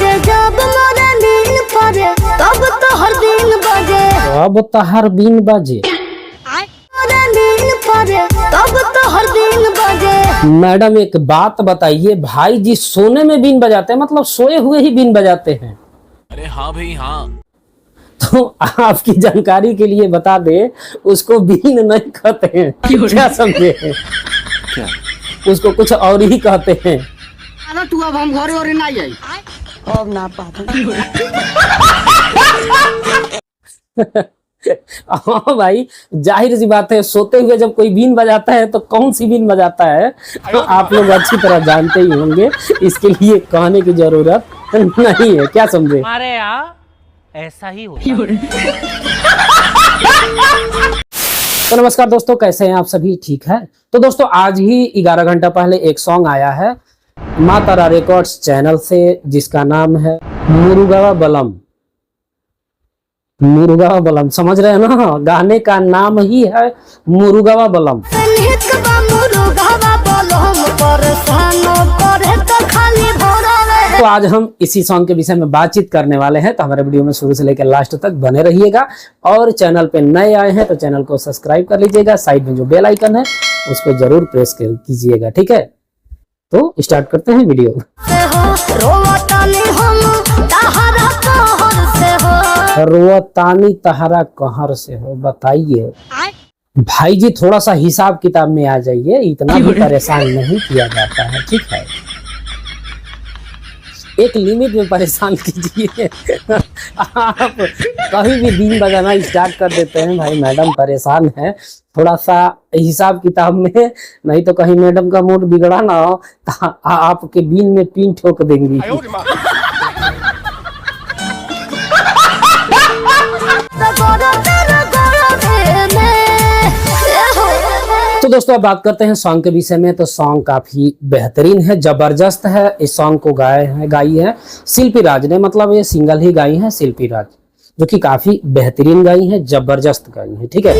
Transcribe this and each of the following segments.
बजे जब मोरे नींद पड़े तब तो हर दिन बजे, अब तो हर दिन बजे। मोरे नींद पड़े तब तो हर दिन बजे। मैडम एक बात बताइए, भाई जी सोने में बीन बजाते हैं, मतलब सोए हुए ही बीन बजाते हैं? अरे हाँ भाई हाँ। तो आपकी जानकारी के लिए बता दे, उसको बीन नहीं कहते हैं, क्या समझे? क्या? उसको कुछ और ही कहते हैं। तू अब हम घरे और नहीं आई अब ना हाँ भाई, जाहिर सी बात है, सोते हुए जब कोई बीन बजाता है तो कौन सी बीन बजाता है तो आप लोग अच्छी तरह जानते ही होंगे, इसके लिए कहने की जरूरत नहीं है, क्या समझे? हमारे यहाँ ऐसा ही होता है। तो नमस्कार दोस्तों, कैसे हैं आप सभी? ठीक है। तो दोस्तों आज ही 11 घंटा पहले एक सॉन्ग आया है माँ तारा रिकॉर्ड्स चैनल से, जिसका नाम है मुरुगावा बलम। मुरुगावा बलम, समझ रहे हैं ना? गाने का नाम ही है मुरुगावा बलम। तो आज हम इसी सॉन्ग के विषय में बातचीत करने वाले हैं, तो हमारे वीडियो में शुरू से लेकर लास्ट तक बने रहिएगा। और चैनल पे नए आए हैं तो चैनल को सब्सक्राइब कर लीजिएगा, साइड में जो बेल आइकन है उसको जरूर प्रेस कीजिएगा, ठीक है? तो स्टार्ट करते हैं वीडियो। रोतानी तहरा कहर से हो, बताइए भाई जी, थोड़ा सा हिसाब किताब में आ जाइए, इतना भी परेशान नहीं किया जाता है, ठीक है? एक लिमिट में परेशान कीजिए। आप कभी भी बीन बजाना स्टार्ट कर देते हैं, भाई मैडम परेशान है, थोड़ा सा हिसाब किताब में, नहीं तो कहीं मैडम का मूड बिगड़ा ना हो तो आपके बीन में पिन ठोक देंगी। तो दोस्तों अब बात करते हैं सॉन्ग के विषय में। तो सॉन्ग काफी बेहतरीन है, जबरदस्त है। इस सॉन्ग को गाई है शिल्पी राज ने, मतलब ये सिंगल ही गाई है शिल्पी राज, जो कि काफी बेहतरीन गाई है, जबरदस्त गाई है, ठीक है?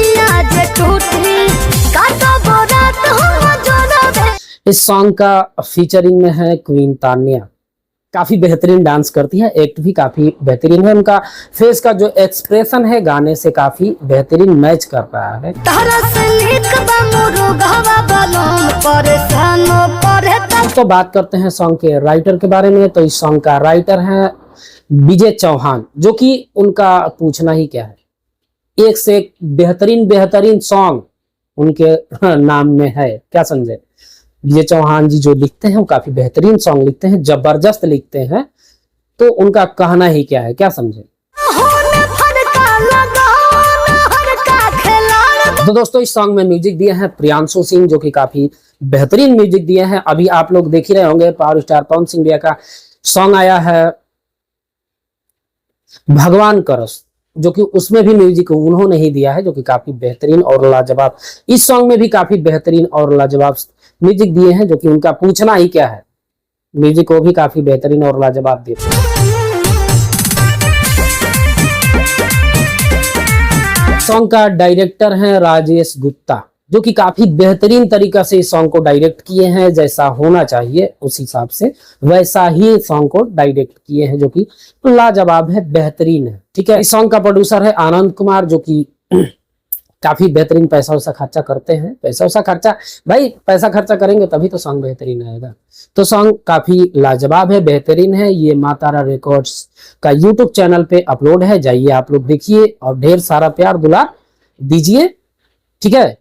इस सॉन्ग का फीचरिंग में है क्वीन तान्या, काफी बेहतरीन डांस करती है, एक्ट भी काफी बेहतरीन है, उनका फेस का जो एक्सप्रेशन है गाने से काफी बेहतरीन मैच कर रहा है। तो बात करते हैं सॉन्ग के राइटर के बारे में। तो इस सॉन्ग का राइटर है विजय चौहान, जो कि उनका पूछना ही क्या है, एक से एक बेहतरीन सॉन्ग उनके नाम में है, क्या समझे? विजय चौहान जी जो लिखते हैं वो काफी बेहतरीन सॉन्ग लिखते हैं, जबरदस्त लिखते हैं, तो उनका कहना ही क्या है, क्या समझे? तो दोस्तों इस सॉन्ग में म्यूजिक दिए हैं प्रियांशु सिंह, जो कि काफी बेहतरीन म्यूजिक दिए हैं। अभी आप लोग देख ही रहे होंगे पावर स्टार पवन सिंह भैया का सॉन्ग आया है भगवान करस, जो कि उसमें भी म्यूजिक उन्होंने ही दिया है, जो कि काफी बेहतरीन और लाजवाब। इस सॉन्ग में भी काफी बेहतरीन और लाजवाब म्यूजिक दिए हैं, जो कि उनका पूछना ही क्या है, म्यूजिक को भी काफी बेहतरीन और लाजवाब देते हैं। सॉन्ग का डायरेक्टर है राजेश गुप्ता, जो कि काफी बेहतरीन तरीका से इस सॉन्ग को डायरेक्ट किए हैं, जैसा होना चाहिए उस हिसाब से वैसा ही सॉन्ग को डायरेक्ट किए हैं, जो कि लाजवाब है, बेहतरीन है, ठीक है? इस सॉन्ग का प्रोड्यूसर है आनंद कुमार, जो कि काफी बेहतरीन पैसा वैसा खर्चा करते हैं। पैसा वैसा खर्चा, भाई पैसा खर्चा करेंगे तभी तो सॉन्ग बेहतरीन आएगा। तो सॉन्ग काफी लाजवाब है, बेहतरीन है। ये माँ तारा रिकॉर्ड्स का यूट्यूब चैनल पे अपलोड है, जाइए आप लोग देखिए और ढेर सारा प्यार दुलार दीजिए, ठीक है?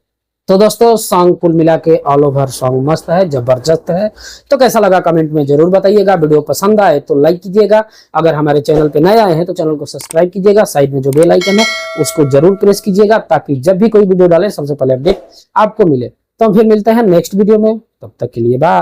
तो दोस्तों सॉन्ग कुल मिला के ऑल ओवर सॉन्ग मस्त है, जबरदस्त है। तो कैसा लगा कमेंट में जरूर बताइएगा। वीडियो पसंद आए तो लाइक कीजिएगा, अगर हमारे चैनल पे नए आए हैं तो चैनल को सब्सक्राइब कीजिएगा, साइड में जो बेल आइकन है उसको जरूर प्रेस कीजिएगा, ताकि जब भी कोई वीडियो डाले सबसे पहले अपडेट आपको मिले। तो हम फिर मिलते हैं नेक्स्ट वीडियो में, तब तक के लिए बाय।